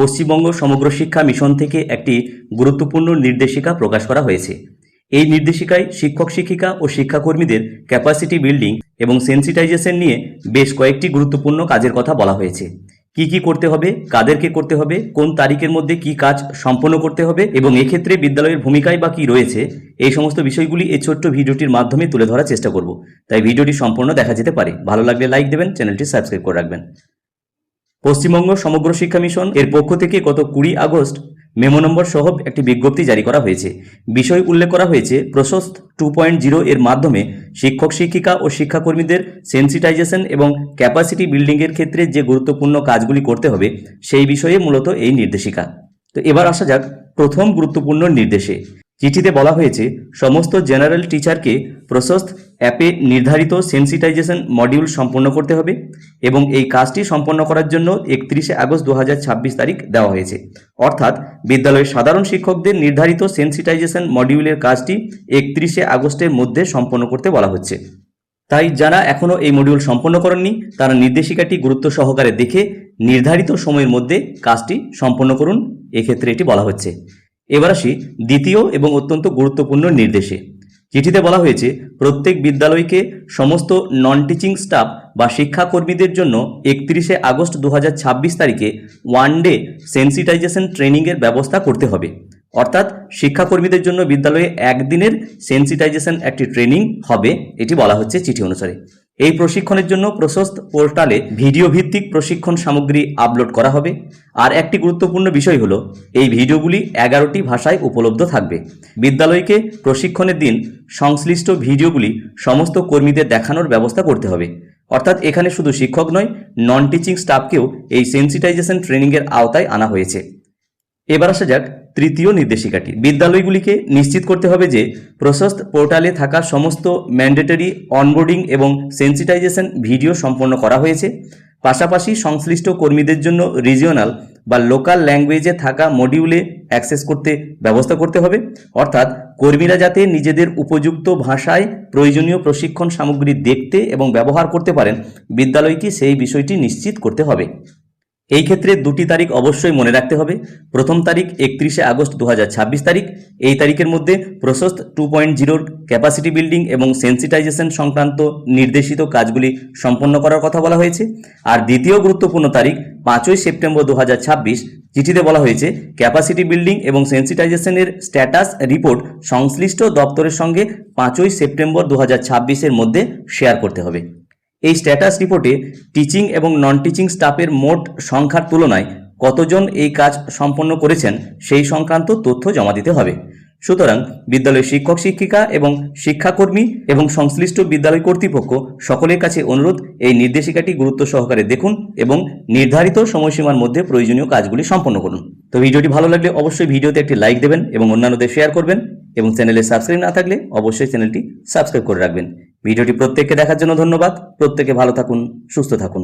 পশ্চিমবঙ্গ সমগ্র শিক্ষা মিশন থেকে একটি গুরুত্বপূর্ণ নির্দেশিকা প্রকাশ করা হয়েছে। এই নির্দেশিকায় শিক্ষক শিক্ষিকা ও শিক্ষাকর্মীদের ক্যাপাসিটি বিল্ডিং এবং সেন্সিটাইজেশন নিয়ে বেশ কয়েকটি গুরুত্বপূর্ণ কাজের কথা বলা হয়েছে। কি করতে হবে, কাদেরকে করতে হবে, কোন তারিখের মধ্যে কি কাজ সম্পন্ন করতে হবে এবং এক্ষেত্রে বিদ্যালয়ের ভূমিকায় বা কী রয়েছে, এই সমস্ত বিষয়গুলি এই ছোট্ট ভিডিওটির মাধ্যমে তুলে ধরার চেষ্টা করব। তাই ভিডিওটি সম্পূর্ণ দেখা যেতে পারে। ভালো লাগলে লাইক দেবেন, চ্যানেলটি সাবস্ক্রাইব করে রাখবেন। পশ্চিমবঙ্গ সমগ্র শিক্ষা মিশন এর পক্ষ থেকে গত 20 আগস্ট মেমো নম্বর সহ একটি বিজ্ঞপ্তি জারি করা হয়েছে। বিষয় উল্লেখ করা হয়েছে প্রশস্ত 2.0 এর মাধ্যমে শিক্ষক শিক্ষিকা ও শিক্ষাকর্মীদের সেন্সিটাইজেশন এবং ক্যাপাসিটি বিল্ডিংয়ের ক্ষেত্রে যে গুরুত্বপূর্ণ কাজগুলি করতে হবে সেই বিষয়ে মূলত এই নির্দেশিকা। তো এবার আসা যাক প্রথম গুরুত্বপূর্ণ নির্দেশে। চিঠিতে বলা হয়েছে সমস্ত জেনারেল টিচারকে প্রশস্ত অ্যাপে নির্ধারিত সেন্সিটাইজেশন মডিউল সম্পন্ন করতে হবে এবং এই কাজটি সম্পন্ন করার জন্য 31 আগস্ট 2026 তারিখ দেওয়া হয়েছে। অর্থাৎ বিদ্যালয়ের সাধারণ শিক্ষকদের নির্ধারিত সেন্সিটাইজেশন মডিউলের কাজটি 31 আগস্টের মধ্যে সম্পন্ন করতে বলা হচ্ছে। তাই যারা এখনও এই মডিউল সম্পন্ন করেননি তারা নির্দেশিকাটি গুরুত্ব সহকারে দেখে নির্ধারিত সময়ের মধ্যে কাজটি সম্পন্ন করুন, এক্ষেত্রে এটি বলা হচ্ছে। এবার আসি দ্বিতীয় এবং অত্যন্ত গুরুত্বপূর্ণ নির্দেশে। চিঠিতে বলা হয়েছে প্রত্যেক বিদ্যালয়কে সমস্ত নন টিচিং স্টাফ বা শিক্ষাকর্মীদের জন্য 31 আগস্ট 2026 তারিখে ওয়ান ডে সেন্সিটাইজেশন ট্রেনিংয়ের ব্যবস্থা করতে হবে। অর্থাৎ শিক্ষাকর্মীদের জন্য বিদ্যালয়ে একদিনের সেন্সিটাইজেশন একটি ট্রেনিং হবে, এটি বলা হচ্ছে চিঠি অনুসারে। এই প্রশিক্ষণের জন্য প্রশস্ত পোর্টালে ভিডিও ভিত্তিক প্রশিক্ষণ সামগ্রী আপলোড করা হবে। আর একটি গুরুত্বপূর্ণ বিষয় হলো এই ভিডিওগুলি 11টি ভাষায় উপলব্ধ থাকবে। বিদ্যালয়কে প্রশিক্ষণের দিন সংশ্লিষ্ট ভিডিওগুলি সমস্ত কর্মীদের দেখানোর ব্যবস্থা করতে হবে। অর্থাৎ এখানে শুধু শিক্ষক নয়, নন টিচিং স্টাফকেও এই সেন্সিটাইজেশন ট্রেনিংয়ের আওতায় আনা হয়েছে। এবার আসা যাক তৃতীয় নির্দেশিকাটি। বিদ্যালয়গুলিকে নিশ্চিত করতে হবে যে প্রশস্ত পোর্টালে থাকা সমস্ত ম্যান্ডেটরি অনবোর্ডিং এবং সেন্সিটাইজেশন ভিডিও সম্পন্ন করা হয়েছে। পাশাপাশি সংশ্লিষ্ট কর্মীদের জন্য রিজিওনাল বা লোকাল ল্যাঙ্গুয়েজে থাকা মডিউলে অ্যাক্সেস করতে ব্যবস্থা করতে হবে। অর্থাৎ কর্মীরা যাতে নিজেদের উপযুক্ত ভাষায় প্রয়োজনীয় প্রশিক্ষণ সামগ্রী দেখতে এবং ব্যবহার করতে পারেন, বিদ্যালয়কে সেই বিষয়টি নিশ্চিত করতে হবে। এই ক্ষেত্রে দুটি তারিখ অবশ্যই মনে রাখতে হবে। প্রথম তারিখ 31 আগস্ট 2026 তারিখ। এই তারিখের মধ্যে প্রশস্ত 2.0 ক্যাপাসিটি বিল্ডিং এবং সেন্সিটাইজেশন সংক্রান্ত নির্দেশিত কাজগুলি সম্পন্ন করার কথা বলা হয়েছে। আর দ্বিতীয় গুরুত্বপূর্ণ তারিখ 5 সেপ্টেম্বর 2026। চিঠিতে বলা হয়েছে ক্যাপাসিটি বিল্ডিং এবং সেন্সিটাইজেশনের স্ট্যাটাস রিপোর্ট সংশ্লিষ্ট দপ্তরের সঙ্গে 5 সেপ্টেম্বর 2026-এর মধ্যে শেয়ার করতে হবে। এই স্ট্যাটাস রিপোর্টে টিচিং এবং নন টিচিং স্টাফের মোট সংখ্যার তুলনায় কতজন এই কাজ সম্পন্ন করেছেন সেই সংক্রান্ত তথ্য জমা দিতে হবে। সুতরাং বিদ্যালয়ের শিক্ষক শিক্ষিকা এবং শিক্ষাকর্মী এবং সংশ্লিষ্ট বিদ্যালয় কর্তৃপক্ষ সকলের কাছে অনুরোধ, এই নির্দেশিকাটি গুরুত্ব সহকারে দেখুন এবং নির্ধারিত সময়সীমার মধ্যে প্রয়োজনীয় কাজগুলি সম্পন্ন করুন। তো ভিডিওটি ভালো লাগলে অবশ্যই ভিডিওতে একটি লাইক দেবেন এবং অন্যান্যদের শেয়ার করবেন এবং চ্যানেলে সাবস্ক্রাইব না থাকলে অবশ্যই চ্যানেলটি সাবস্ক্রাইব করে রাখবেন। ভিডিওটি প্রত্যেককে দেখার জন্য ধন্যবাদ। প্রত্যেকে ভালো থাকুন, সুস্থ থাকুন।